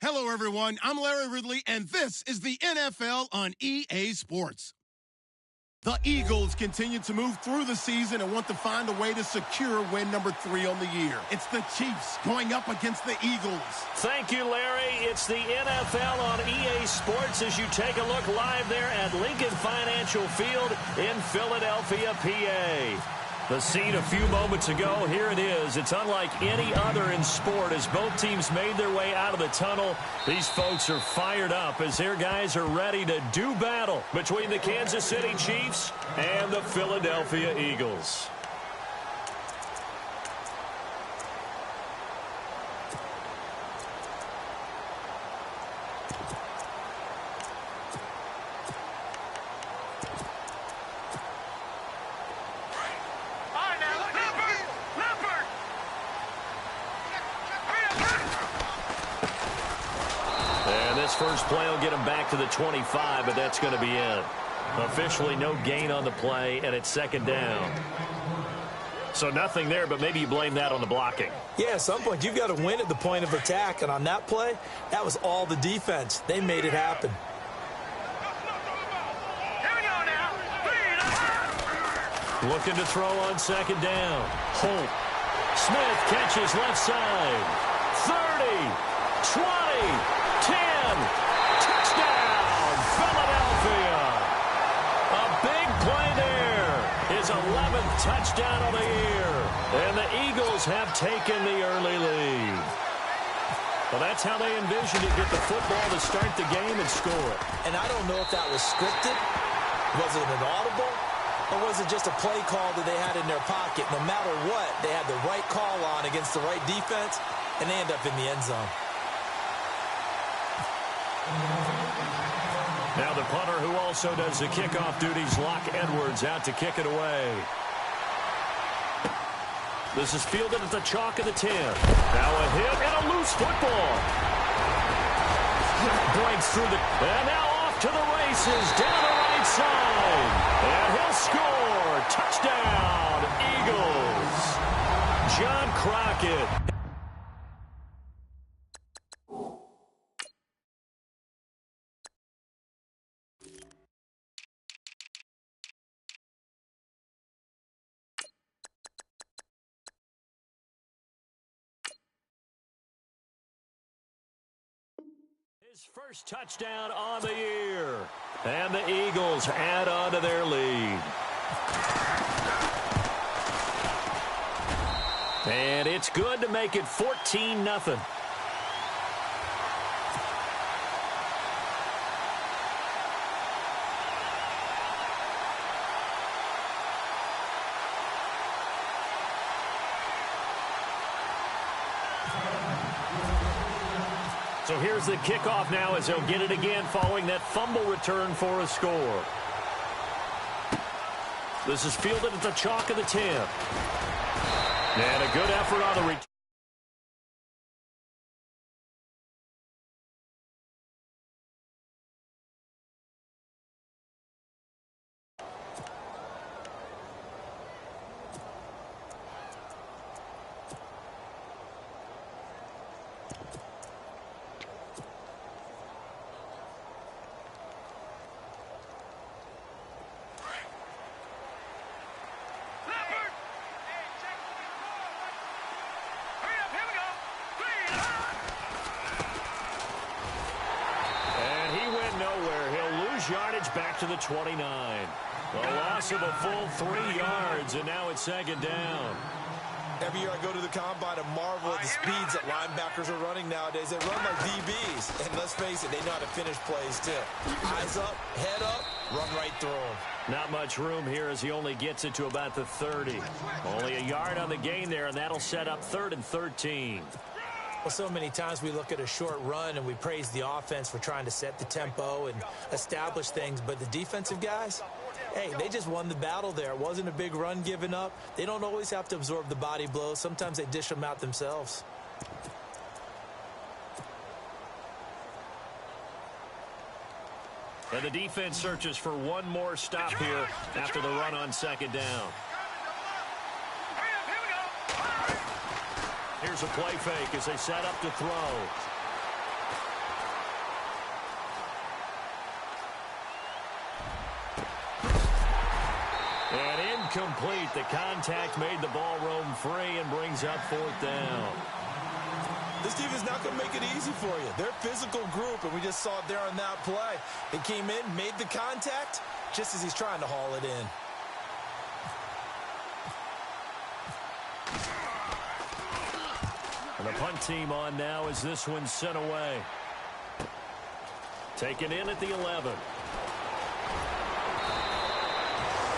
Hello, everyone. I'm Larry Ridley, and this is the NFL on EA Sports. The Eagles continue to move through the season and want to find a way to secure win number 3 on the year. It's the Chiefs going up against the Eagles. Thank you, Larry. It's the NFL on EA Sports as you take a look live there at Lincoln Financial Field in Philadelphia, PA. The scene a few moments ago, here it is. It's unlike any other in sport as both teams made their way out of the tunnel. These folks are fired up as their guys are ready to do battle between the Kansas City Chiefs and the Philadelphia Eagles. First play will get him back to the 25, but that's going to be it. Officially no gain on the play, and it's second down. So nothing there, but maybe you blame that on the blocking. Yeah, at some point you've got to win at the point of attack, and on that play, that was all the defense. They made it happen. Looking to throw on second down. Holt. Smith catches left side. 30, 20. 10, touchdown, Philadelphia. A big play there. His 11th touchdown of the year. And the Eagles have taken the early lead. Well, that's how they envisioned it, get the football to start the game and score. And I don't know if that was scripted. Was it an audible? Or was it just a play call that they had in their pocket? No matter what, they had the right call on against the right defense, and they end up in the end zone. Now the punter who also does the kickoff duties, Locke Edwards, out to kick it away. This is fielded at the chalk of the 10. Now a hit and a loose football. Breaks through the... And now off to the races, down the right side. And he'll score. Touchdown, Eagles. John Crockett. His first touchdown on the year. And the Eagles add on to their lead. And it's good to make it 14-0. So here's the kickoff now as they'll get it again following that fumble return for a score. This is fielded at the chalk of the 10. And a good effort on the return. Yardage back to the 29. A loss of a full 3 yards, and now it's second down. Every year I go to the combine and marvel at the speeds that linebackers are running nowadays. They run like DBs, and let's face it, they know how to finish plays too. Eyes up, head up, run right through them. Not much room here as he only gets it to about the 30. Only a yard on the gain there, and that'll set up 3rd and 13. Well, so many times we look at a short run and we praise the offense for trying to set the tempo and establish things, but the defensive guys, hey, they just won the battle there. It wasn't a big run given up. They don't always have to absorb the body blows. Sometimes they dish them out themselves. And the defense searches for one more stop here after the run on second down. Here's a play fake as they set up to throw. incomplete. The contact made the ball roam free and brings up 4th down. This team is not going to make it easy for you. They're a physical group, and we just saw it there on that play. They came in, made the contact, just as he's trying to haul it in. And the punt team on now as this one's sent away. Taken in at the 11.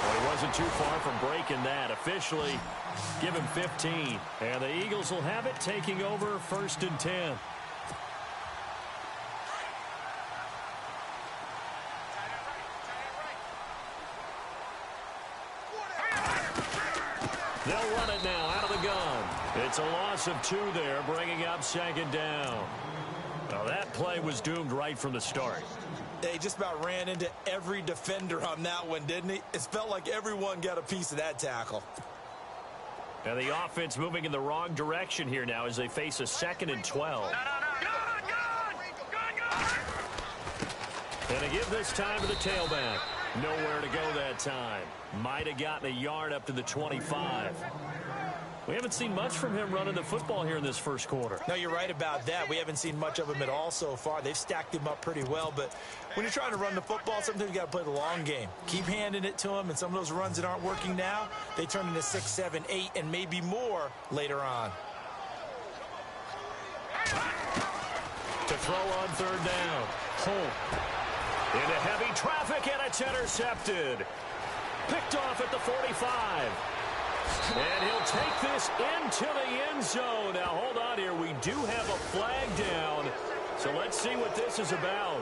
Well, he wasn't too far from breaking that. Officially, give him 15. And the Eagles will have it, taking over 1st and 10. They'll run it now out of the gun. It's a loss of 2 there, bringing up 2nd down. Well, that play was doomed right from the start. They just about ran into every defender on that one, didn't he? It felt like everyone got a piece of that tackle. And the offense moving in the wrong direction here now as they face a 2nd and 12. And they give this time to the tailback. Nowhere to go that time. Might have gotten a yard up to the 25. We haven't seen much from him running the football here in this first quarter. No, you're right about that. We haven't seen much of him at all so far. They've stacked him up pretty well, but when you're trying to run the football, sometimes you got to play the long game. Keep handing it to him, and some of those runs that aren't working now, they turn into 6, 7, 8, and maybe more later on. To throw on 3rd down. Holt. Into heavy traffic, and it's intercepted. Picked off at the 45. And he'll take this into the end zone. Now, hold on here. We do have a flag down. So let's see what this is about.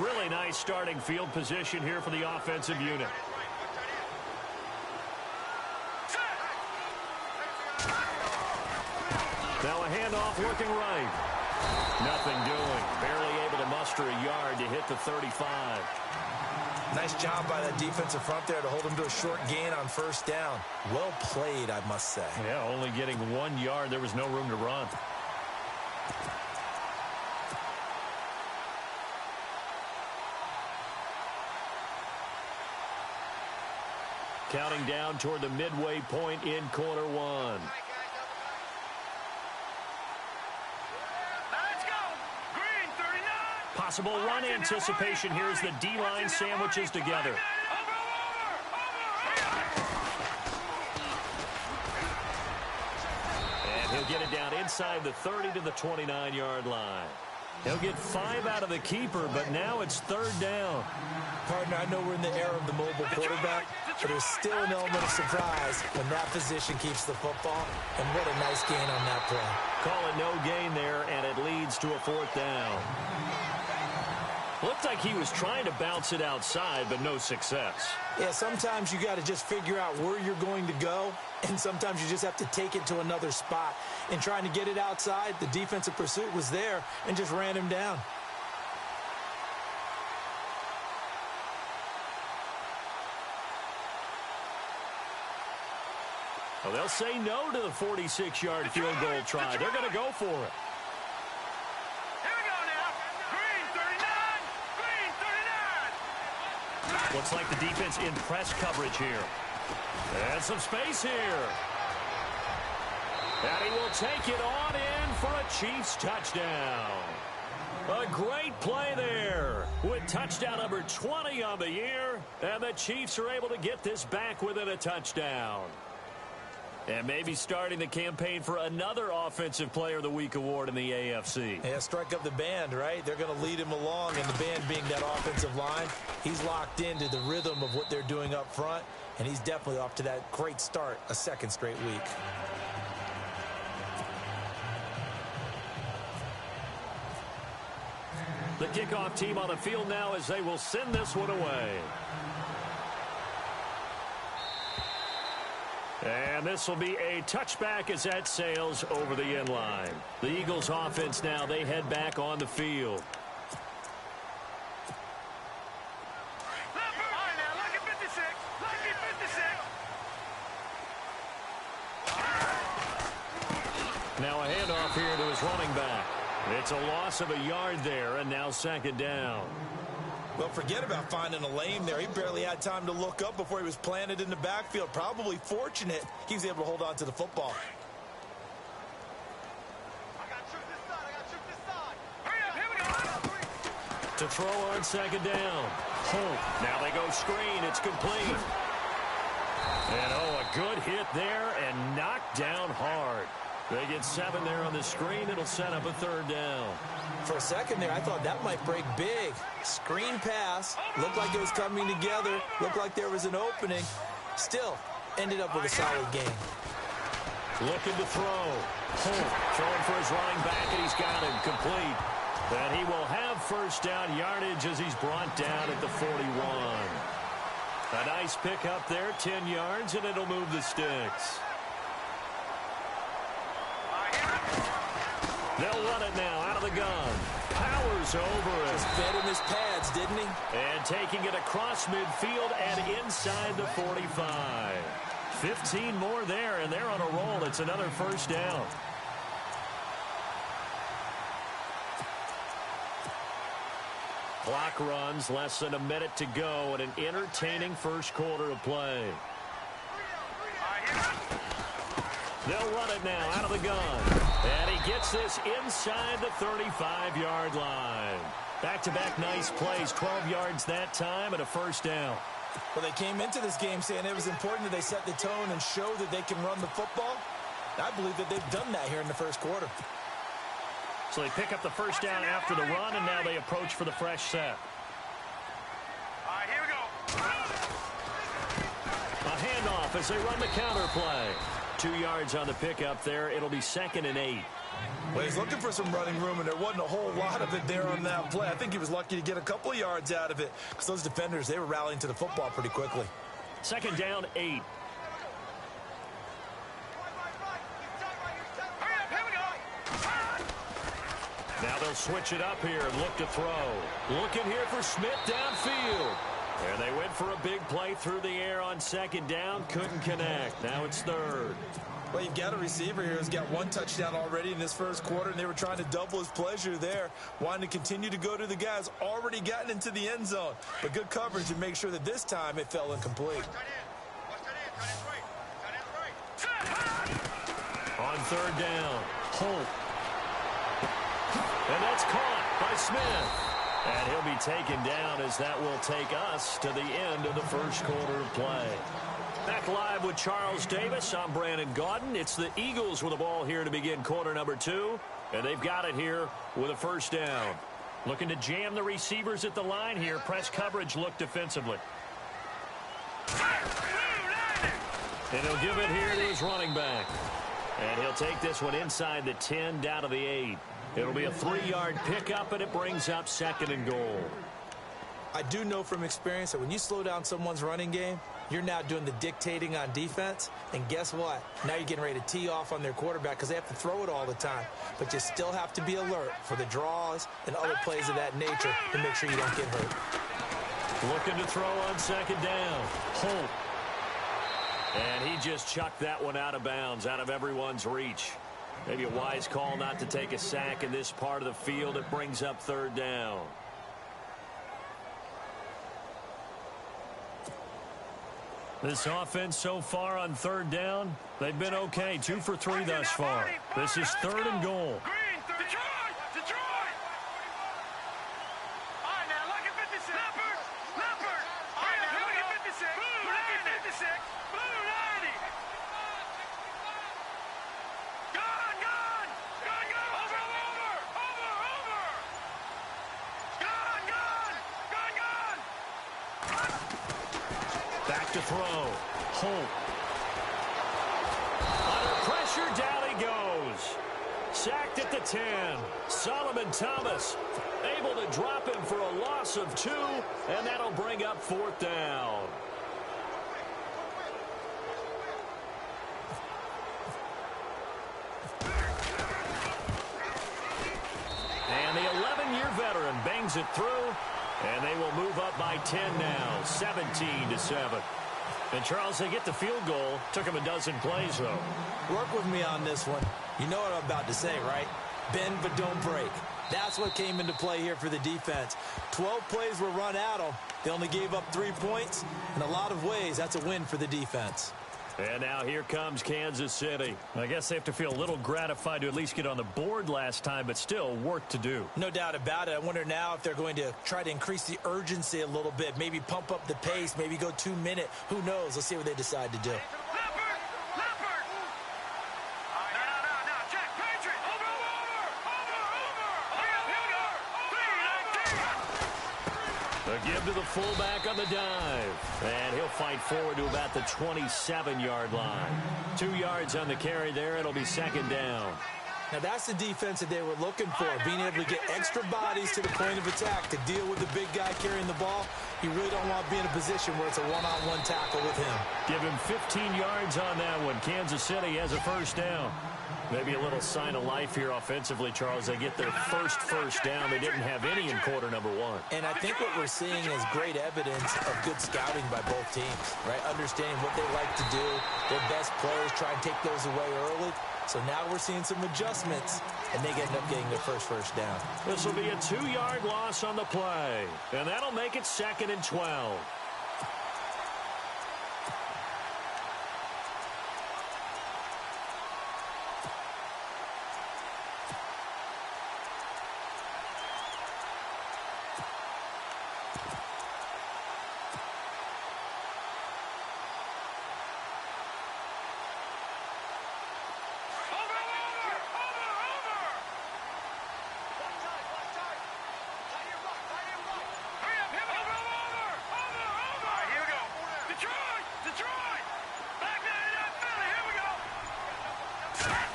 Really nice starting field position here for the offensive unit. Now a handoff looking right. Nothing doing. Barely able to muster a yard to hit the 35. Nice job by that defensive front there to hold him to a short gain on 1st down. Well played, I must say. Yeah, only getting 1 yard. There was no room to run. Counting down toward the midway point in quarter 1. Possible run anticipation here as the D-line sandwiches together. And he'll get it down inside the 30 to the 29-yard line. He'll get 5 out of the keeper, but now it's 3rd down. Partner, I know we're in the era of the mobile quarterback, but there's still an element of surprise when that position keeps the football. And what a nice gain on that play. Call it no gain there, and it leads to a 4th down. Looked like he was trying to bounce it outside, but no success. Yeah, sometimes you got to just figure out where you're going to go, and sometimes you just have to take it to another spot. In trying to get it outside, the defensive pursuit was there and just ran him down. Well, they'll say no to the 46-yard field goal try. They're going to go for it. Looks like the defense in press coverage here. And some space here. And he will take it on in for a Chiefs touchdown. A great play there with touchdown number 20 on the year. And the Chiefs are able to get this back within a touchdown. And maybe starting the campaign for another Offensive Player of the Week award in the AFC. Yeah, strike up the band, right? They're going to lead him along, and the band being that offensive line, he's locked into the rhythm of what they're doing up front, and he's definitely off to that great start, a 2nd straight week. The kickoff team on the field now as they will send this one away. And this will be a touchback as that sails over the end line. The Eagles offense now, they head back on the field. Now a handoff here to his running back. It's a loss of a yard there, and now second down. Well, forget about finding a lane there. He barely had time to look up before he was planted in the backfield. Probably fortunate he was able to hold on to the football. To throw on second down. Holt. Now they go screen. It's complete. And, a good hit there and knocked down hard. They get 7 there on the screen. It'll set up a third down. For a second there, I thought that might break big. Screen pass. Looked like it was coming together. Looked like there was an opening. Still, ended up with a solid game. Looking to throw. Holt throwing for his running back, and he's got him complete. And he will have first down yardage as he's brought down at the 41. A nice pick up there, 10 yards, and it'll move the sticks. They'll run it now out of the gun. Powers over it. Just fed him his pads, didn't he? And taking it across midfield and inside the 45. 15 more there, and they're on a roll. It's another first down. Clock runs, less than a minute to go, and an entertaining first quarter of play. They'll run it now out of the gun. And he gets this inside the 35-yard line. Back-to-back nice plays, 12 yards that time, and a first down. Well, they came into this game saying it was important that they set the tone and show that they can run the football. I believe that they've done that here in the first quarter. So they pick up the first down after the run, and now they approach for the fresh set. All right, here we go. A handoff as they run the counter play. 2 yards on the pickup there. It'll be 2nd and 8. Well, he's looking for some running room, and there wasn't a whole lot of it there on that play. I think he was lucky to get a couple of yards out of it because those defenders, they were rallying to the football pretty quickly. 2nd down, 8. Now they'll switch it up here and look to throw. Looking here for Smith downfield. And they went for a big play through the air on 2nd down. Couldn't connect. Now it's 3rd. Well, you've got a receiver here who's got 1 touchdown already in this first quarter, and they were trying to double his pleasure there, wanting to continue to go to the guys already gotten into the end zone. But good coverage and make sure that this time it fell incomplete. On 3rd down, Holt. And that's caught by Smith. And he'll be taken down as that will take us to the end of the first quarter of play. Back live with Charles Davis. I'm Brandon Gaudin. It's the Eagles with the ball here to begin quarter number 2. And they've got it here with a first down. Looking to jam the receivers at the line here. Press coverage look defensively. And he'll give it here to his running back. And he'll take this one inside the 10 down to the 8. It'll be a 3-yard pickup, and it brings up 2nd and goal. I do know from experience that when you slow down someone's running game, you're now doing the dictating on defense. And guess what? Now you're getting ready to tee off on their quarterback because they have to throw it all the time. But you still have to be alert for the draws and other plays of that nature to make sure you don't get hurt. Looking to throw on 2nd down. Holt. And he just chucked that one out of bounds, out of everyone's reach. Maybe a wise call not to take a sack in this part of the field. It brings up 3rd down. This offense so far on 3rd down, they've been okay. 2 for 3 thus far. This is 3rd and goal. Back to throw. Holt. Under pressure, down he goes. Sacked at the 10. Solomon Thomas able to drop him for a loss of 2, and that'll bring up 4th down. And the 11-year veteran bangs it through. And they will move up by 10 now, 17-7. And, Charles, they get the field goal. Took them a dozen plays, though. Work with me on this one. You know what I'm about to say, right? Bend but don't break. That's what came into play here for the defense. 12 plays were run at them. They only gave up 3 points. In a lot of ways, that's a win for the defense. And now here comes Kansas City. I guess they have to feel a little gratified to at least get on the board last time, but still work to do. No doubt about it. I wonder now if they're going to try to increase the urgency a little bit, maybe pump up the pace, maybe go 2-minute. Who knows? Let's see what they decide to do. A give to the fullback on the dive. And he'll fight forward to about the 27-yard line. 2 yards on the carry there. It'll be second down. Now, that's the defense that they were looking for, being able to get extra bodies to the point of attack to deal with the big guy carrying the ball. You really don't want to be in a position where it's a one-on-one tackle with him. Give him 15 yards on that one. Kansas City has a first down. Maybe a little sign of life here offensively, Charles. They get their first down. They didn't have any in quarter number 1. And I think what we're seeing is great evidence of good scouting by both teams, right? Understanding what they like to do, their best players, try and take those away early. So now we're seeing some adjustments, and they end up getting their first down. This will be a 2-yard loss on the play, and that'll make it 2nd and 12.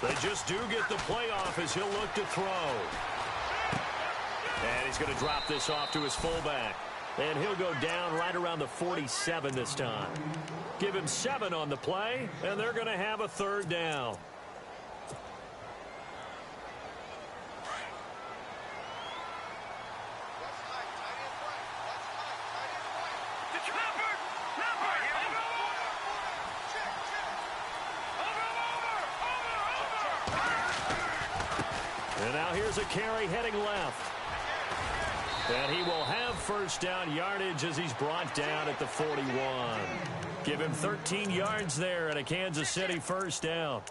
They just do get the playoff as he'll look to throw. And he's going to drop this off to his fullback. And he'll go down right around the 47 this time. Give him 7 on the play, and they're going to have a 3rd down. And now here's a carry heading left. And he will have first down yardage as he's brought down at the 41. Give him 13 yards there and a Kansas City first down.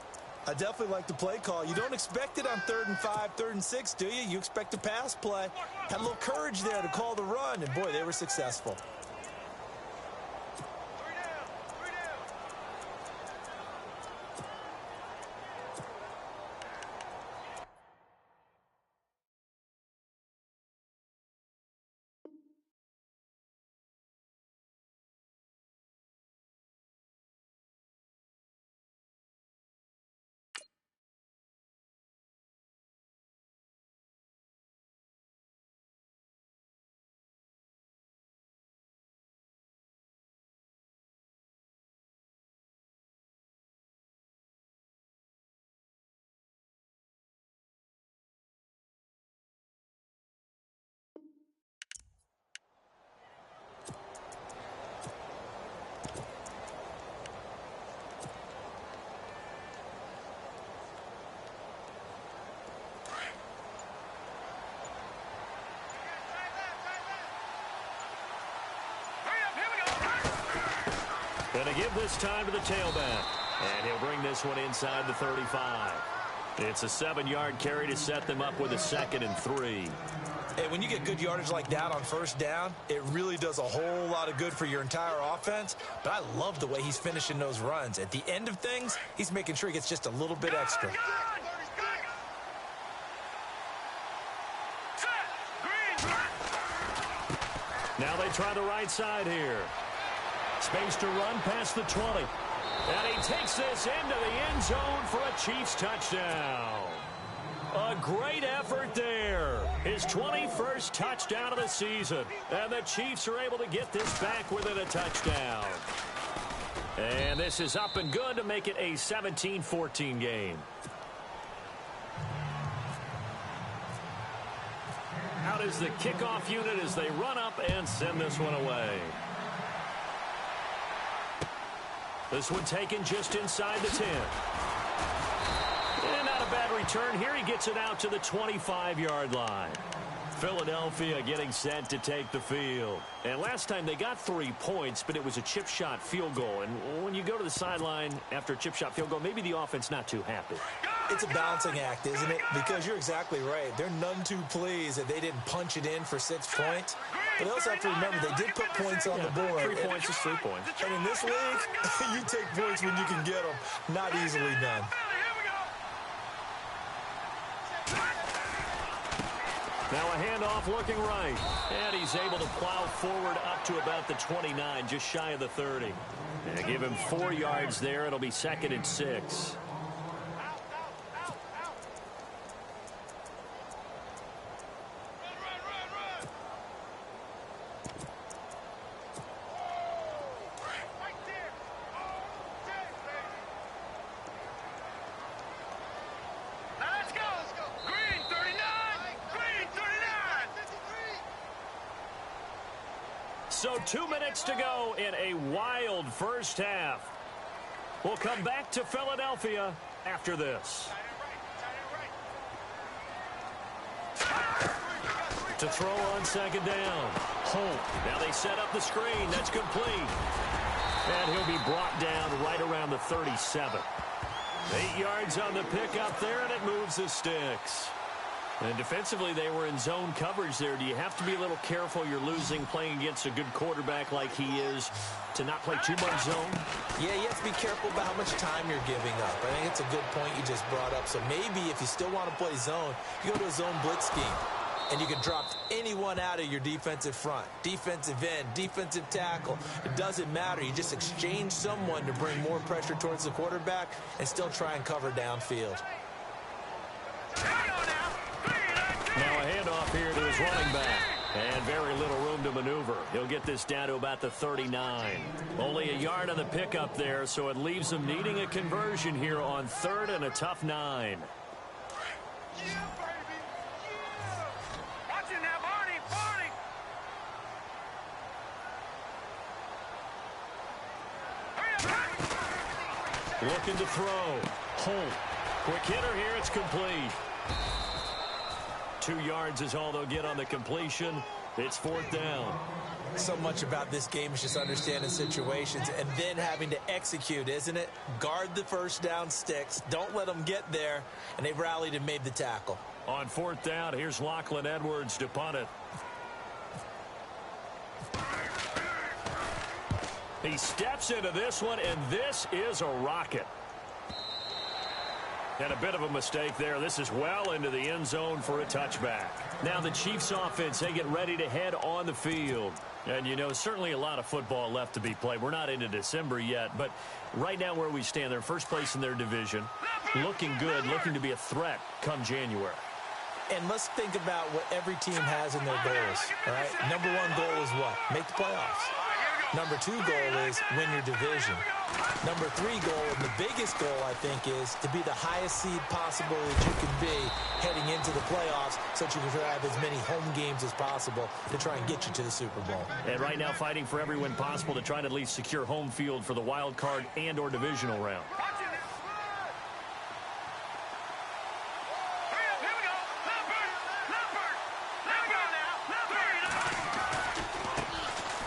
I definitely like the play call. You don't expect it on 3rd and 5, 3rd and 6, do you? You expect a pass play. Had a little courage there to call the run, and boy, they were successful. Going to give this time to the tailback. And he'll bring this one inside the 35. It's a 7-yard carry to set them up with a 2nd and 3. Hey, when you get good yardage like that on first down, it really does a whole lot of good for your entire offense. But I love the way he's finishing those runs. At the end of things, he's making sure he gets just a little bit extra. Now they try the right side here. Space to run past the 20. And he takes this into the end zone for a Chiefs touchdown. A great effort there. His 21st touchdown of the season. And the Chiefs are able to get this back within a touchdown. And this is up and good to make it a 17-14 game. Out is the kickoff unit as they run up and send this one away. This one taken just inside the 10. And not a bad return here. He gets it out to the 25-yard line. Philadelphia getting set to take the field. And last time they got 3 points, but it was a chip shot field goal. And when you go to the sideline after a chip shot field goal, maybe the offense not too happy. It's a balancing act, isn't it? Because you're exactly right. They're none too pleased that they didn't punch it in for 6 points. But they also have to remember they did put points on the board. 3 points is 3 points. And in this league, you take points when you can get them. Not easily done. Now a handoff looking right. And he's able to plow forward up to about the 29, just shy of the 30. And give him 4 yards there. It'll be 2nd and 6. So 2 minutes to go in a wild first half. We'll come back to Philadelphia after this. To throw on 2nd down. Holt. Now they set up the screen. That's complete. And he'll be brought down right around the 37. 8 yards on the pickup there, and it moves the sticks. And defensively, they were in zone coverage there. Do you have to be a little careful? You're losing playing against a good quarterback like he is to not play too much zone? Yeah, you have to be careful about how much time you're giving up. I think it's a good point you just brought up. So maybe if you still want to play zone, you go to a zone blitz scheme. And you can drop anyone out of your defensive front. Defensive end, defensive tackle. It doesn't matter. You just exchange someone to bring more pressure towards the quarterback and still try and cover downfield. Now a handoff here to his running back. And very little room to maneuver. He'll get this down to about the 39. Only a yard on the pickup there, so it leaves him needing a conversion here on 3rd and a tough 9. Looking to throw. Holt. Quick hitter here. It's complete. 2 yards is all they'll get on the completion. It's 4th down. So much about this game is just understanding situations and then having to execute, isn't it? Guard the first down sticks. Don't let them get there. And they've rallied and made the tackle. On 4th down, here's Lachlan Edwards to punt it. He steps into this one, and this is a rocket. And a bit of a mistake there. This is well into the end zone for a touchback. Now the Chiefs offense, they get ready to head on the field. And, you know, certainly a lot of football left to be played. We're not into December yet, but right now where we stand, they're first place in their division. Looking good, looking to be a threat come January. And let's think about what every team has in their goals, all right? Number 1 goal is what? Make the playoffs. Number 2 goal is win your division. Number 3 goal, and the biggest goal, I think, is to be the highest seed possible that you can be heading into the playoffs so that you can have as many home games as possible to try and get you to the Super Bowl. And right now fighting for every win possible to try to at least secure home field for the wild card and or divisional round.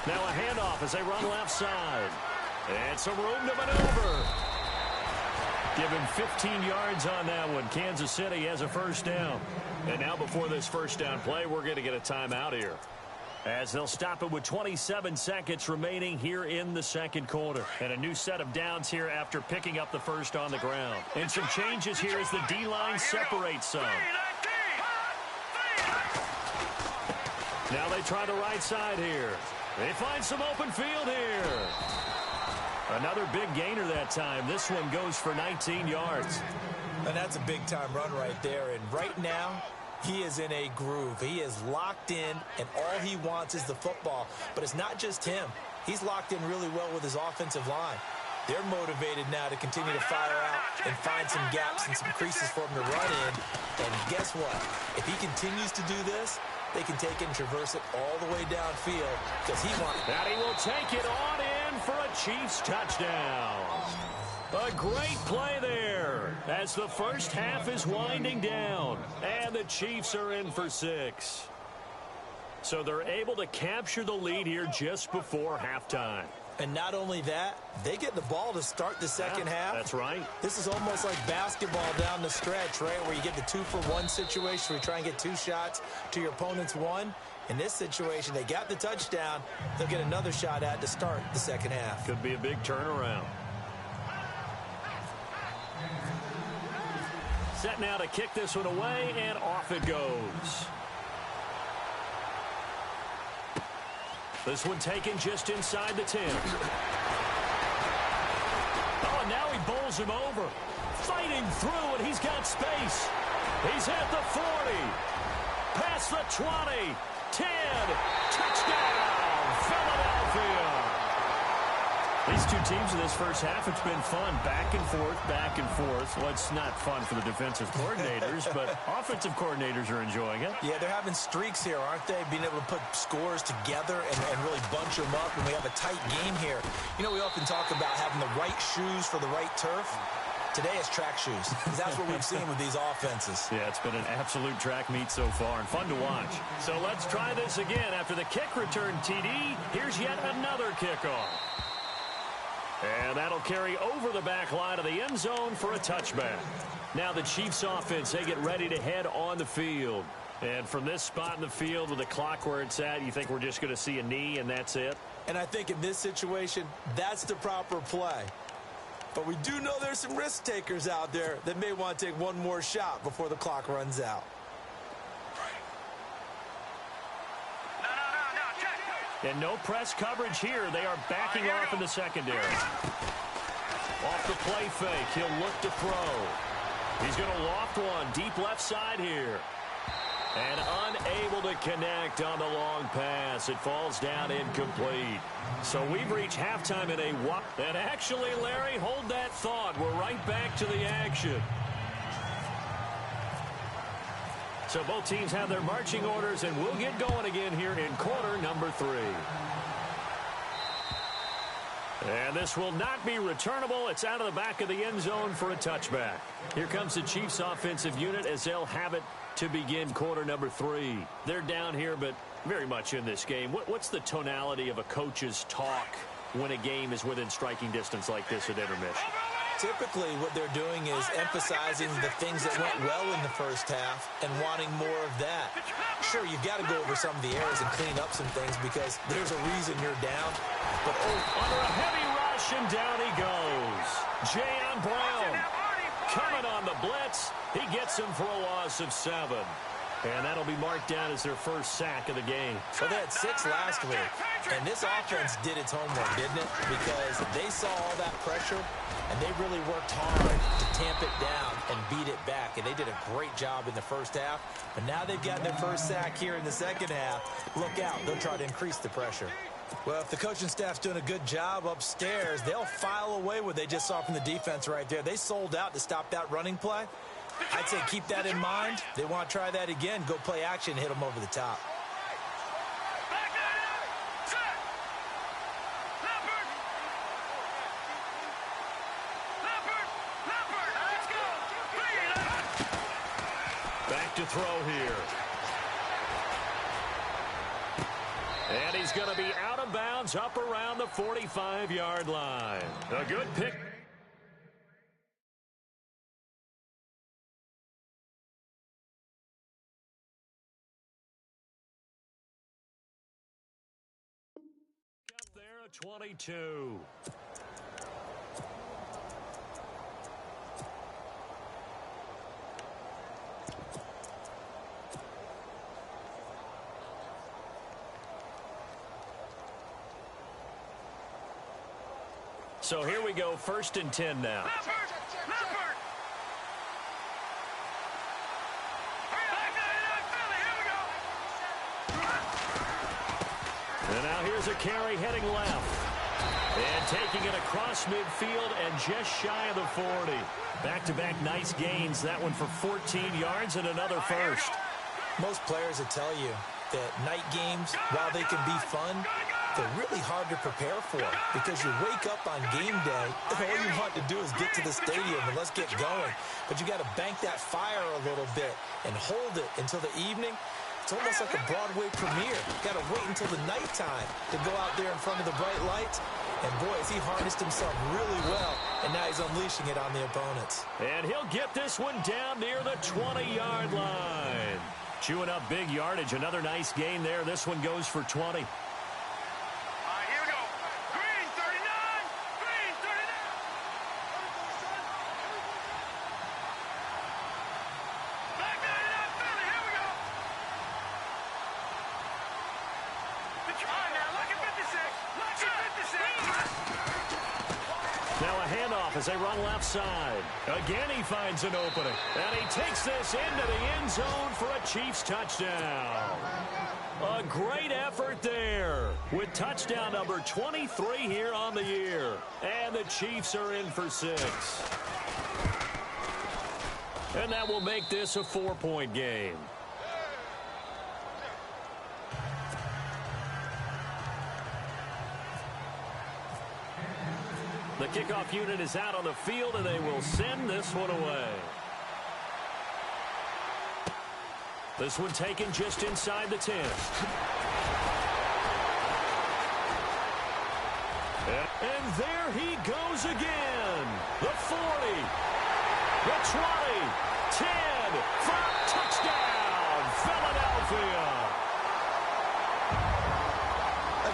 Now a handoff as they run left side. And some room to maneuver. Give him 15 yards on that one. Kansas City has a first down. And now before this first down play, we're going to get a timeout here, as they'll stop it with 27 seconds remaining here in the second quarter. And a new set of downs here after picking up the first on the ground. And some changes here as the D-line separates some. Now they try the right side here. They find some open field here. Another big gainer that time. This one goes for 19 yards. And that's a big-time run right there. And right now, he is in a groove. He is locked in, and all he wants is the football. But it's not just him. He's locked in really well with his offensive line. They're motivated now to continue to fire out and find some gaps and some creases for him to run in. And guess what? If he continues to do this, they can take it and traverse it all the way downfield because he wants it. And he will take it on in for a Chiefs touchdown. A great play there as the first half is winding down. And the Chiefs are in for 6. So they're able to capture the lead here just before halftime. And not only that, they get the ball to start the second half. That's right. This is almost like basketball down the stretch, right, where you get the 2-for-1 situation where you try and get 2 shots to your opponent's 1. In this situation, they got the touchdown. They'll get another shot at to start the second half. Could be a big turnaround. Set now to kick this one away, and off it goes. This one taken just inside the 10. Oh, and now he bowls him over. Fighting through, and he's got space. He's at the 40. Past the 20. 10. Touchdown, Philadelphia. These two teams in this first half, it's been fun. Back and forth, back and forth. Well, it's not fun for the defensive coordinators, but offensive coordinators are enjoying it. Yeah, they're having streaks here, aren't they? Being able to put scores together and really bunch them up, and we have a tight game here. You know, we often talk about having the right shoes for the right turf. Today it's track shoes, because that's what we've seen with these offenses. Yeah, it's been an absolute track meet so far, and fun to watch. So let's try this again. After the kick return TD, here's yet another kickoff. And that'll carry over the back line of the end zone for a touchback. Now the Chiefs offense, they get ready to head on the field. And from this spot in the field with the clock where it's at, you think we're just going to see a knee and that's it? And I think in this situation, that's the proper play. But we do know there's some risk takers out there that may want to take one more shot before the clock runs out. And no press coverage here. They are backing off in the secondary. Off the play fake. He'll look to throw. He's going to loft one deep left side here. And unable to connect on the long pass. It falls down incomplete. So we've reached halftime in a walk. And actually, Larry, hold that thought. We're right back to the action. So both teams have their marching orders, and we'll get going again here in quarter number 3. And this will not be returnable. It's out of the back of the end zone for a touchback. Here comes the Chiefs offensive unit as they'll have it to begin quarter number 3. They're down here, but very much in this game. What's the tonality of a coach's talk when a game is within striking distance like this at intermission? Typically, what they're doing is emphasizing the things that went well in the first half and wanting more of that. Sure, you've got to go over some of the errors and clean up some things because there's a reason you're down. But under a heavy rush, and down he goes. Jayon Brown coming on the blitz. He gets him for a loss of 7. And that'll be marked down as their first sack of the game. So they had 6 last week. And this offense did its homework, didn't it? Because they saw all that pressure, and they really worked hard to tamp it down and beat it back. And they did a great job in the first half. But now they've gotten their first sack here in the second half. Look out. They'll try to increase the pressure. Well, if the coaching staff's doing a good job upstairs, they'll file away what they just saw from the defense right there. They sold out to stop that running play. I'd say keep that in mind. They want to try that again. Go play action, hit them over the top. Back to throw here. And he's going to be out of bounds up around the 45-yard line. A good pick. Up there at 22. So here we go, 1st and 10 now. And now here's a carry heading left. And taking it across midfield and just shy of the 40. Back-to-back nice gains. That one for 14 yards and another first. Most players will tell you that night games, while they can be fun, they're really hard to prepare for because you wake up on game day and all you want to do is get to the stadium and let's get going. But you got to bank that fire a little bit and hold it until the evening. It's almost like a Broadway premiere. Got to wait until the nighttime to go out there in front of the bright lights. And boy, has he harnessed himself really well, and now he's unleashing it on the opponents. And he'll get this one down near the 20-yard line. Chewing up big yardage. Another nice gain there. This one goes for 20. Here we go. Green 39. Green 39. Back 99 Philly. Here we go. All right, now look at 56. Look at 56. Now a handoff as they run left side. Again, he finds an opening. And he takes this into the end zone for a Chiefs touchdown. A great effort there with touchdown number 23 here on the year. And the Chiefs are in for 6. And that will make this a 4-point game. The kickoff unit is out on the field, and they will send this one away. This one taken just inside the 10. And there he goes again. The 40, the 20, 10, 5, touchdown, Philadelphia.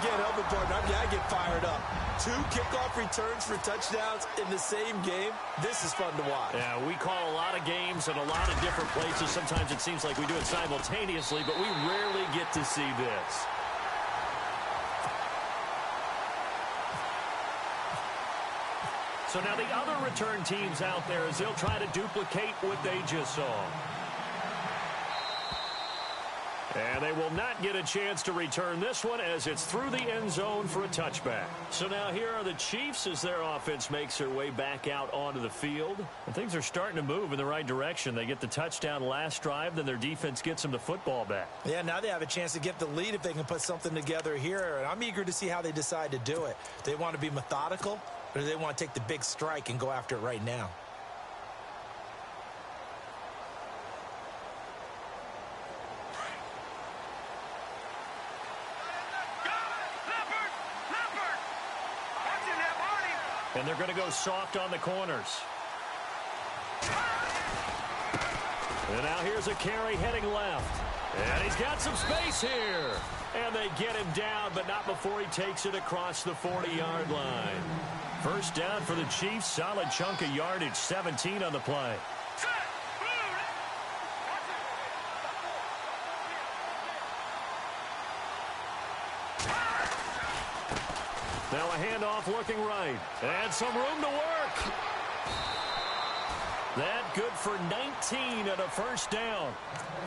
Again, help me, partner. I get fired up. 2 kickoff returns for touchdowns in the same game. This is fun to watch. Yeah, we call a lot of games in a lot of different places. Sometimes it seems like we do it simultaneously, but we rarely get to see this. So now the other return teams out there as they'll try to duplicate what they just saw. And they will not get a chance to return this one as it's through the end zone for a touchback. So now here are the Chiefs as their offense makes their way back out onto the field. And things are starting to move in the right direction. They get the touchdown last drive, then their defense gets them the football back. Yeah, now they have a chance to get the lead if they can put something together here. And I'm eager to see how they decide to do it. Do they want to be methodical, or do they want to take the big strike and go after it right now? And they're going to go soft on the corners. And now here's a carry heading left. And he's got some space here. And they get him down, but not before he takes it across the 40-yard line. First down for the Chiefs. Solid chunk of yardage, 17 on the play. Now a handoff looking right. And some room to work. That good for 19 at a first down.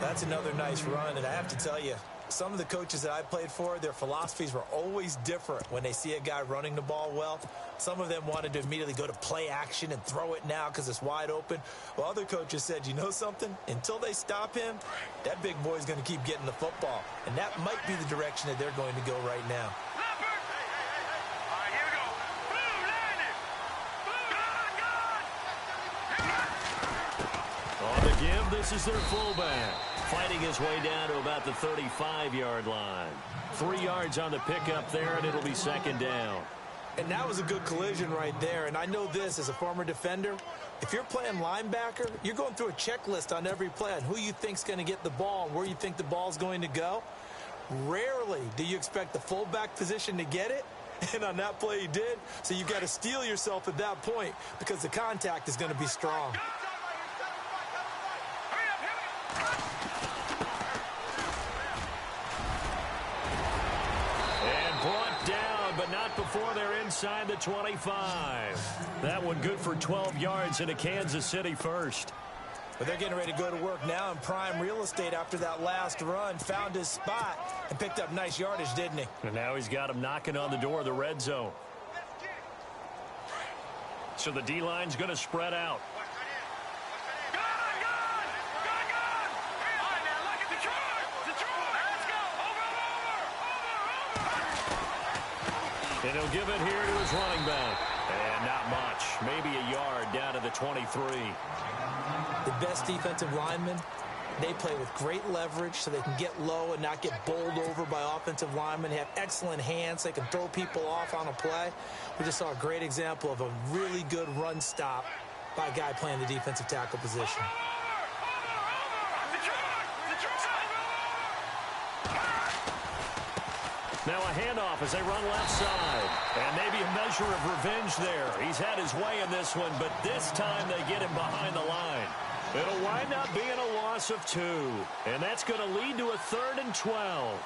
That's another nice run, and I have to tell you, some of the coaches that I played for, their philosophies were always different when they see a guy running the ball well. Some of them wanted to immediately go to play action and throw it now because it's wide open. While other coaches said, you know something? Until they stop him, that big boy's going to keep getting the football. And that might be the direction that they're going to go right now. On the give, this is their fullback. Fighting his way down to about the 35-yard line. 3 yards on the pickup there, and it'll be second down. And that was a good collision right there. And I know this as a former defender. If you're playing linebacker, you're going through a checklist on every play on who you think's going to get the ball and where you think the ball's going to go. Rarely do you expect the fullback position to get it. And on that play he did. So you've got to steel yourself at that point because the contact is going to be strong. And brought down, but not before they're inside the 25. That one good for 12 yards into Kansas City first. But they're getting ready to go to work now in prime real estate after that last run. Found his spot and picked up nice yardage, didn't he? And now he's got him knocking on the door of the red zone. So the D-line's going to spread out. And he'll give it here to his running back. And not much. Maybe a yard down to the 23. The best defensive linemen, they play with great leverage so they can get low and not get bowled over by offensive linemen. They have excellent hands. They can throw people off on a play. We just saw a great example of a really good run stop by a guy playing the defensive tackle position. Now a handoff as they run left side. And maybe a measure of revenge there. He's had his way in this one, but this time they get him behind the line. It'll wind up being a loss of 2. And that's going to lead to a 3rd and 12.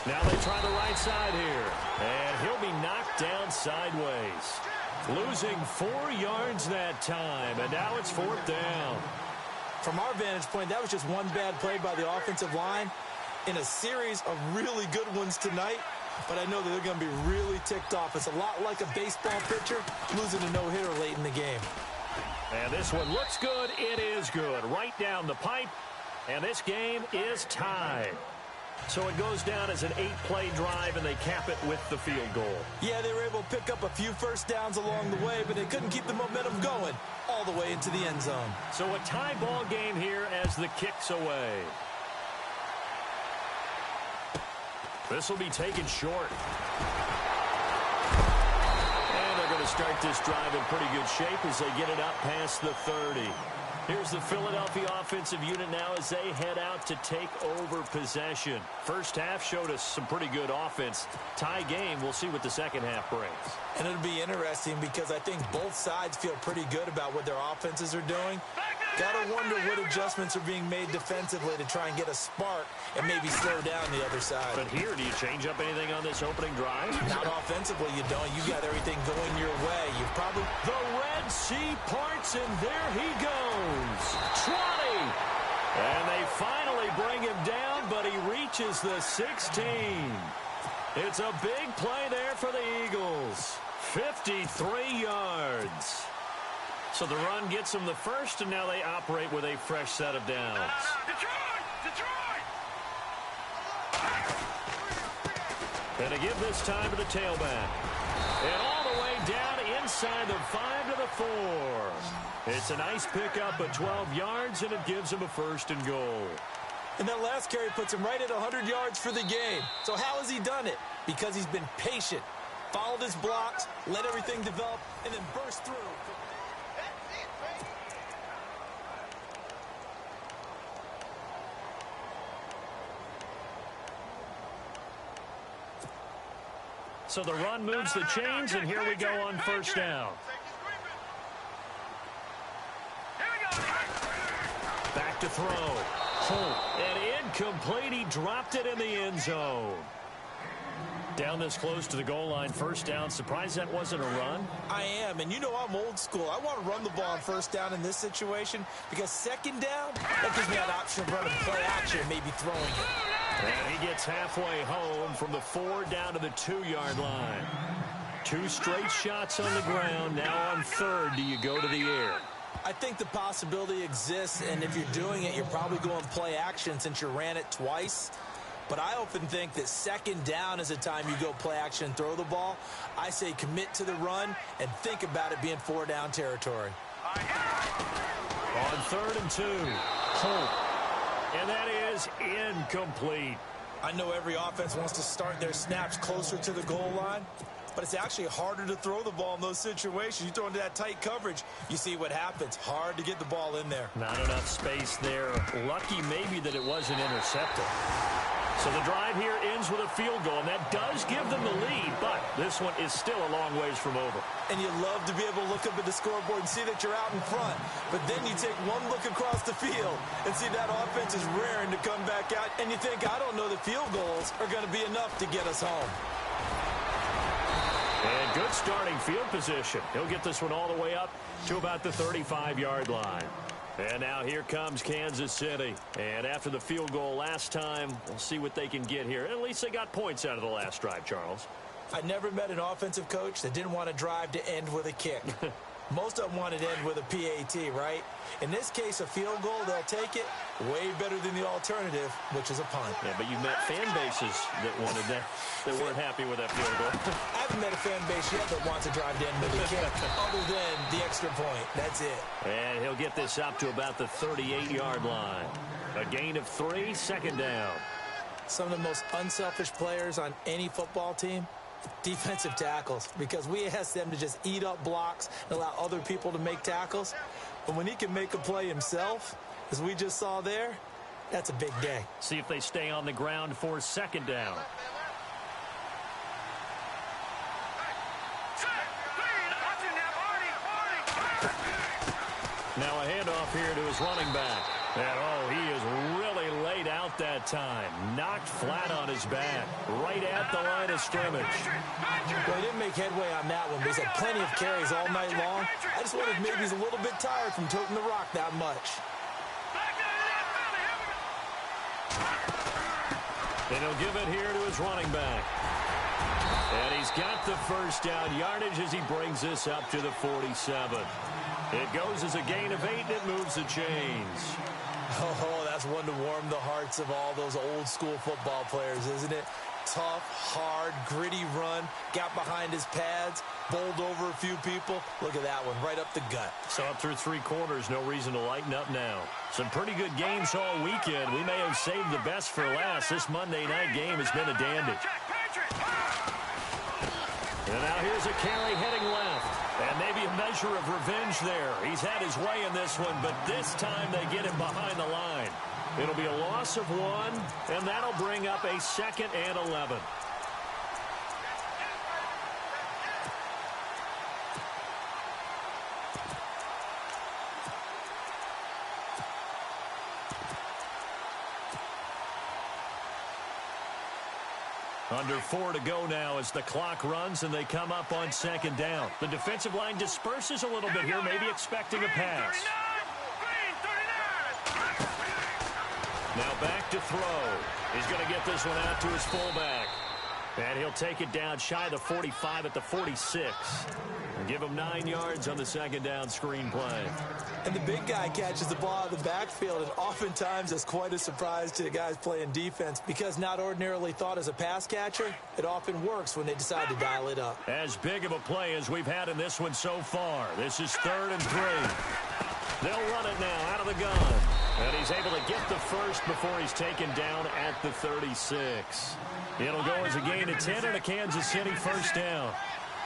Now they try the right side here. And he'll be knocked down sideways. Losing 4 yards that time. And now it's 4th down. From our vantage point, that was just one bad play by the offensive line in a series of really good ones tonight. But I know that they're going to be really ticked off. It's a lot like a baseball pitcher losing a no-hitter late in the game. And this one looks good. It is good. Right down the pipe. And this game is tied. So it goes down as an 8-play drive, and they cap it with the field goal. Yeah, they were able to pick up a few first downs along the way, but they couldn't keep the momentum going all the way into the end zone. So a tie ball game here as the kick's away. This will be taken short. And they're going to start this drive in pretty good shape as they get it up past the 30. Here's the Philadelphia offensive unit now as they head out to take over possession. First half showed us some pretty good offense. Tie game, we'll see what the second half brings. And it'll be interesting because I think both sides feel pretty good about what their offenses are doing. Gotta wonder what adjustments are being made defensively to try and get a spark and maybe slow down the other side. But here, do you change up anything on this opening drive? Not offensively, you don't. You got everything going your way. You probably... The Red Sea parts, and there he goes. 20. And they finally bring him down, but he reaches the 16. It's a big play there for the Eagles. 53 yards. So the run gets them the first, and now they operate with a fresh set of downs. Detroit! And to give this time to the tailback. And all the way down inside the 5 to the 4. It's a nice pickup of 12 yards, and it gives them a 1st and goal. And that last carry puts him right at 100 yards for the game. So how has he done it? Because he's been patient, followed his blocks, let everything develop, and then burst through. So the run moves the chains, and here we go on first down. Back to throw. And incomplete. He dropped it in the end zone. Down this close to the goal line, first down. Surprised that wasn't a run? I am, and you know I'm old school. I want to run the ball on first down in this situation because second down, that gives me that option of running play action and maybe throwing it. And he gets halfway home from the 4 down to the 2-yard line. 2 straight shots on the ground. Now on 3rd, do you go to the air? I think the possibility exists, and if you're doing it, you're probably going play action since you ran it twice. But I often think that second down is the time you go play action and throw the ball. I say commit to the run and think about it being 4 down territory. On 3rd and 2. And that is incomplete. I know every offense wants to start their snaps closer to the goal line, but it's actually harder to throw the ball in those situations. You throw into that tight coverage, you see what happens. Hard to get the ball in there. Not enough space there. Lucky maybe that it wasn't intercepted. So the drive here ends with a field goal, and that does give them the lead, but this one is still a long ways from over. And you love to be able to look up at the scoreboard and see that you're out in front, but then you take one look across the field and see that offense is raring to come back out, and you think, I don't know the field goals are going to be enough to get us home. And good starting field position. He'll get this one all the way up to about the 35-yard line. And now here comes Kansas City. And after the field goal last time, we'll see what they can get here. At least they got points out of the last drive, Charles. I never met an offensive coach that didn't want to drive to end with a kick. Most of them wanted to end with a PAT, right? In this case, a field goal, they'll take it way better than the alternative, which is a punt. Yeah, but you met fan bases that wanted that, that weren't happy with that field goal. I haven't met a fan base yet that wants to drive to end with a kick, other than the extra point. That's it. And he'll get this up to about the 38-yard line. A gain of 3, second down. Some of the most unselfish players on any football team, defensive tackles, because we ask them to just eat up blocks and allow other people to make tackles. But when he can make a play himself, as we just saw there, that's a big day. See if they stay on the ground for second down. Now a handoff here to his running back. And, oh, he is really laid out that time. Knocked flat on his back. Right at the line of scrimmage. Well, he didn't make headway on that one, but he's had plenty of carries all night long. I just wondered if maybe he's a little bit tired from toting the rock that much. And he'll give it here to his running back. And he's got the first down yardage as he brings this up to the 47. It goes as a gain of 8, and it moves the chains. Oh, that's one to warm the hearts of all those old-school football players, isn't it? Tough, hard, gritty run, got behind his pads, bowled over a few people. Look at that one, right up the gut. So up through 3 quarters, no reason to lighten up now. Some pretty good games all weekend. We may have saved the best for last. This Monday night game has been a dandy. And now here's a carry heading left. And maybe a measure of revenge there. He's had his way in this one, but this time they get him behind the line. It'll be a loss of 1, and that'll bring up a 2nd and 11. Under 4 to go now as the clock runs and they come up on second down. The defensive line disperses a little bit here, maybe expecting a pass. Now back to throw. He's going to get this one out to his fullback. And he'll take it down shy of the 45 at the 46. And give him 9 yards on the second down screen play. And the big guy catches the ball out of the backfield, and oftentimes that's quite a surprise to the guys playing defense because not ordinarily thought as a pass catcher, it often works when they decide to dial it up. As big of a play as we've had in this one so far. This is 3rd and 3. They'll run it now out of the gun. And he's able to get the first before he's taken down at the 36. It'll go as a gain of 10 and a Kansas City first down.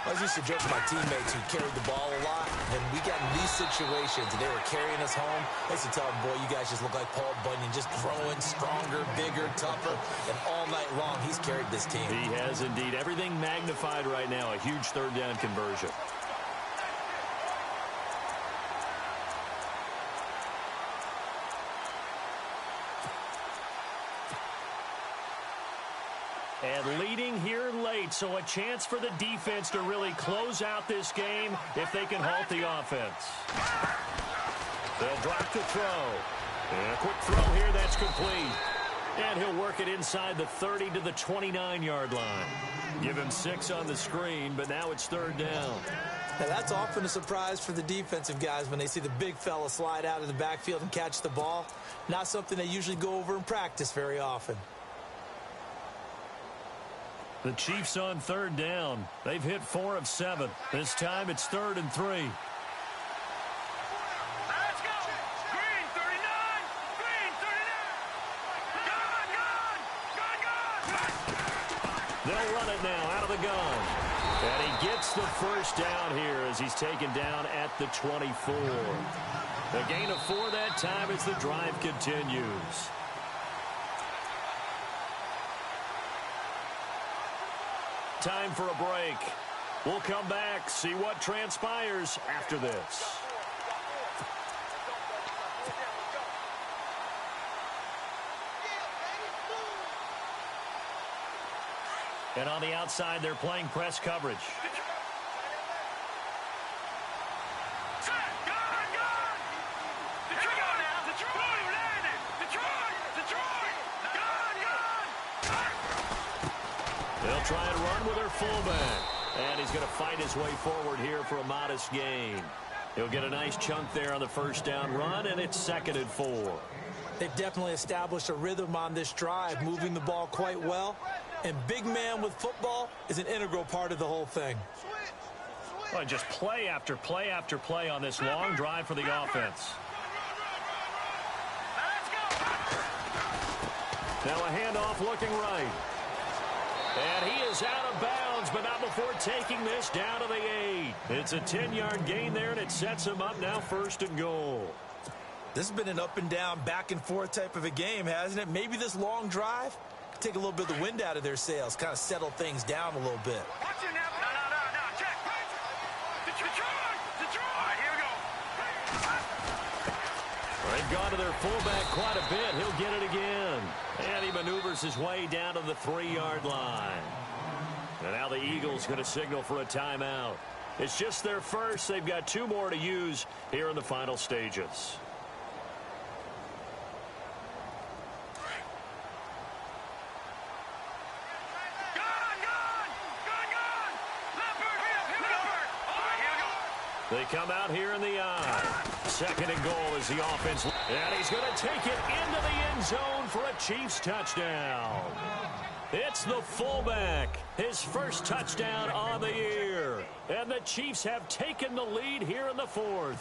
I was used to joke with my teammates who carried the ball a lot. When we got in these situations and they were carrying us home, I used to tell them, boy, you guys just look like Paul Bunyan, just growing stronger, bigger, tougher. And all night long, he's carried this team. He has indeed. Everything magnified right now. A huge 3rd down conversion. And leading here late, so a chance for the defense to really close out this game if they can halt the offense. They'll drop the throw. And a quick throw here, that's complete. And he'll work it inside the 30 to the 29-yard line. Give him 6 on the screen, but now it's 3rd down. Now, that's often a surprise for the defensive guys when they see the big fella slide out of the backfield and catch the ball. Not something they usually go over in practice very often. The Chiefs on 3rd down. They've hit 4 of 7. This time it's 3rd and 3. Let's go. Green 39. Green 39. Gun. They'll run it now out of the gun. And he gets the first down here as he's taken down at the 24. A gain of 4 that time as the drive continues. Time for a break. We'll come back, see what transpires after this. And on the outside, they're playing press coverage. Set. Gun. The trigger. Detroit, landed! Detroit! Detroit! Gone! They'll try and run with their fullback. And he's going to fight his way forward here for a modest gain. He'll get a nice chunk there on the first down run, and it's 2nd and 4. They've definitely established a rhythm on this drive, moving the ball quite well. And big man with football is an integral part of the whole thing. Well, just play after play after play on this long drive for the offense. Now a handoff looking right. And he is out of bounds, but not before taking this down to the 8. It's a 10-yard gain there, and it sets him up now 1st and goal. This has been an up-and-down, back-and-forth type of a game, hasn't it? Maybe this long drive could take a little bit of the wind out of their sails, kind of settle things down a little bit. Watch it now. No. Check. Detroit! Detroit! All right, here we go. They've gone to their fullback quite a bit. He'll get it again. And he maneuvers his way down to the 3-yard line. And now the Eagles going to signal for a timeout. It's just their first. They've got 2 more to use here in the final stages. They come out here in the eye. 2nd and goal is the offense. And he's going to take it into the end zone for a Chiefs touchdown. It's the fullback. His first touchdown on the year. And the Chiefs have taken the lead here in the 4th.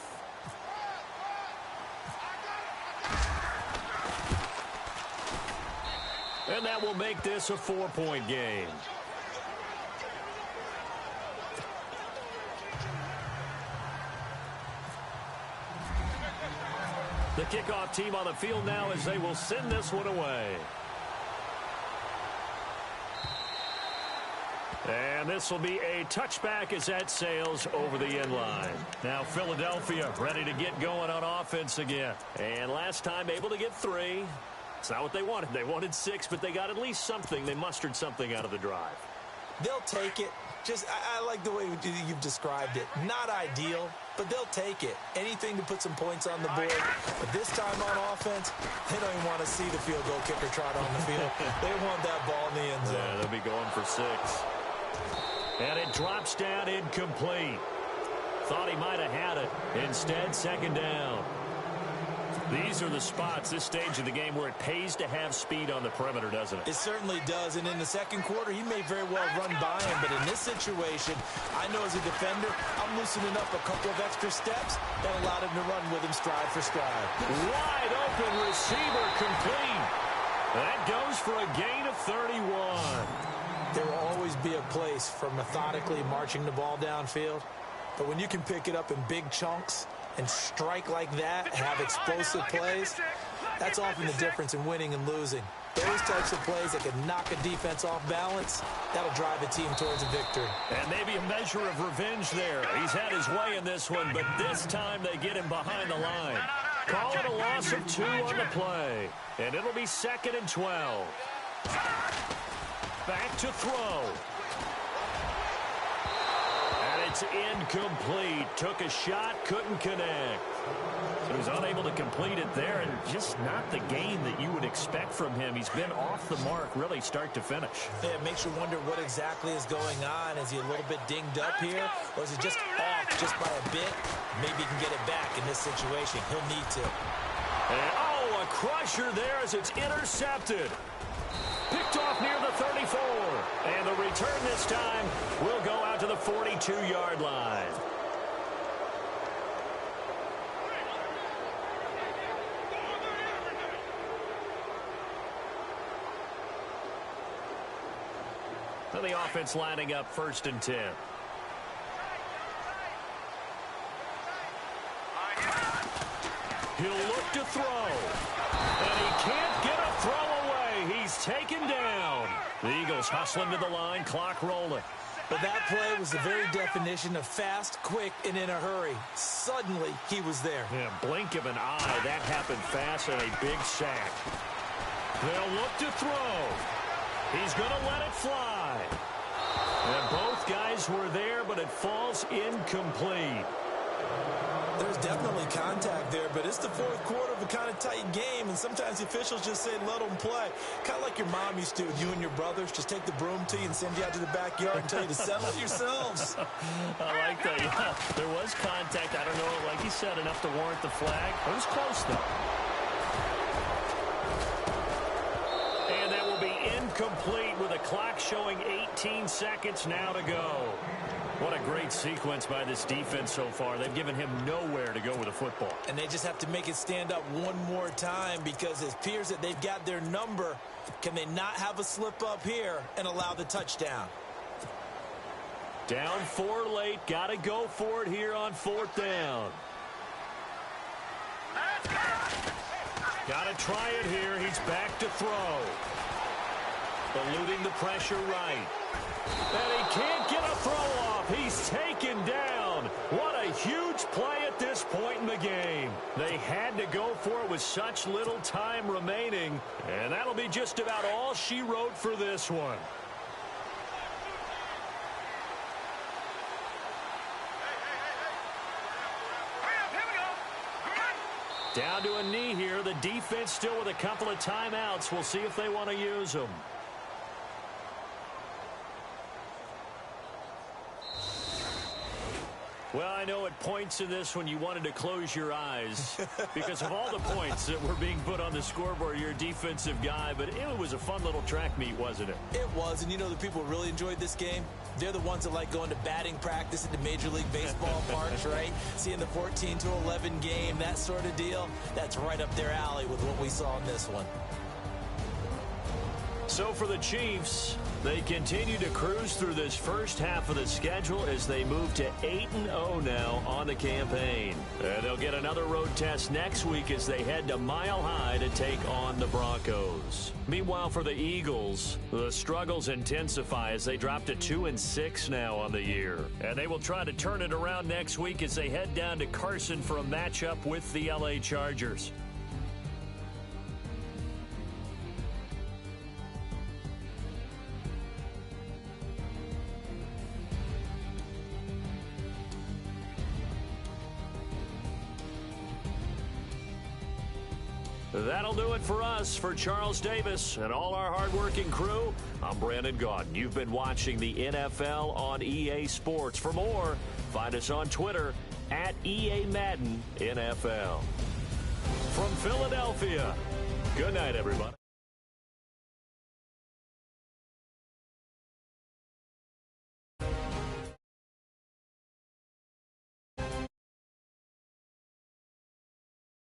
And that will make this a 4-point game. The kickoff team on the field now as they will send this one away. And this will be a touchback as that sails over the end line. Now Philadelphia ready to get going on offense again. And last time able to get 3. It's not what they wanted. They wanted 6, but they got at least something. They mustered something out of the drive. They'll take it. I like the way you've described it. Not ideal, but they'll take it. Anything to put some points on the board. But this time on offense, they don't even want to see the field goal kicker trot on the field. They want that ball in the end zone. Yeah, they'll be going for 6. And it drops down incomplete. Thought he might have had it. Instead, 2nd down. These are the spots, this stage of the game, where it pays to have speed on the perimeter, doesn't it? It certainly does, and in the second quarter, he may very well run by him, but in this situation, I know as a defender, I'm loosening up a couple of extra steps that allowed him to run with him stride for stride. Wide open receiver complete. That goes for a gain of 31. There will always be a place for methodically marching the ball downfield, but when you can pick it up in big chunks and strike like that, have explosive plays, that's often the difference in winning and losing. Those types of plays that can knock a defense off balance, that'll drive a team towards a victory. And maybe a measure of revenge there. He's had his way in this one, but this time they get him behind the line. Call it a loss of 2 on the play. And it'll be 2nd and 12. Back to throw. It's incomplete. Took a shot, couldn't connect. So he's unable to complete it there, and just not the game that you would expect from him. He's been off the mark, really, start to finish. Yeah, it makes you wonder what exactly is going on. Is he a little bit dinged up here, or is it just off just by a bit? Maybe he can get it back in this situation. He'll need to. And, a crusher there as it's intercepted. Picked off near the 34. And the return this time will go out to the 42-yard line. And the offense lining up 1st and 10. He'll look to throw. And he can't get a throw away. He's taken down. The Eagles hustling to the line, clock rolling. But that play was the very definition of fast, quick, and in a hurry. Suddenly, he was there. Yeah, blink of an eye. That happened fast and a big sack. They'll look to throw. He's going to let it fly. And both guys were there, but it falls incomplete. There's definitely contact there, but it's the fourth quarter of a kind of tight game, and sometimes the officials just say, let them play. Kind of like your mom used to with you and your brothers. Just take the broom to you and send you out to the backyard and tell you to settle it yourselves. I like that, yeah. There was contact. I don't know, like you said, enough to warrant the flag. It was close, though. And that will be incomplete with a clock showing 18 seconds now to go. What a great sequence by this defense so far. They've given him nowhere to go with the football. And they just have to make it stand up one more time because it appears that they've got their number. Can they not have a slip up here and allow the touchdown? Down 4 late. Got to go for it here on 4th down. Got to try it here. He's back to throw. Eluding the pressure right. And he can't get a throw off. He's taken down. What a huge play at this point in the game. They had to go for it with such little time remaining. And that'll be just about all she wrote for this one. Down to a knee here. The defense still with a couple of timeouts. We'll see if they want to use them. Well, I know at points in this when you wanted to close your eyes because of all the points that were being put on the scoreboard. You're a defensive guy, but it was a fun little track meet, wasn't it? It was, and you know the people who really enjoyed this game? They're the ones that like going to batting practice at the Major League Baseball parks, right? Seeing the 14-11 game, that sort of deal. That's right up their alley with what we saw in this one. So for the Chiefs, they continue to cruise through this first half of the schedule as they move to 8-0 now on the campaign. And they'll get another road test next week as they head to Mile High to take on the Broncos. Meanwhile, for the Eagles, the struggles intensify as they drop to 2-6 now on the year. And they will try to turn it around next week as they head down to Carson for a matchup with the LA Chargers. That'll do it for us. For Charles Davis and all our hardworking crew, I'm Brandon Gaudin. You've been watching the NFL on EA Sports. For more, find us on Twitter at EA Madden NFL. From Philadelphia, good night, everybody.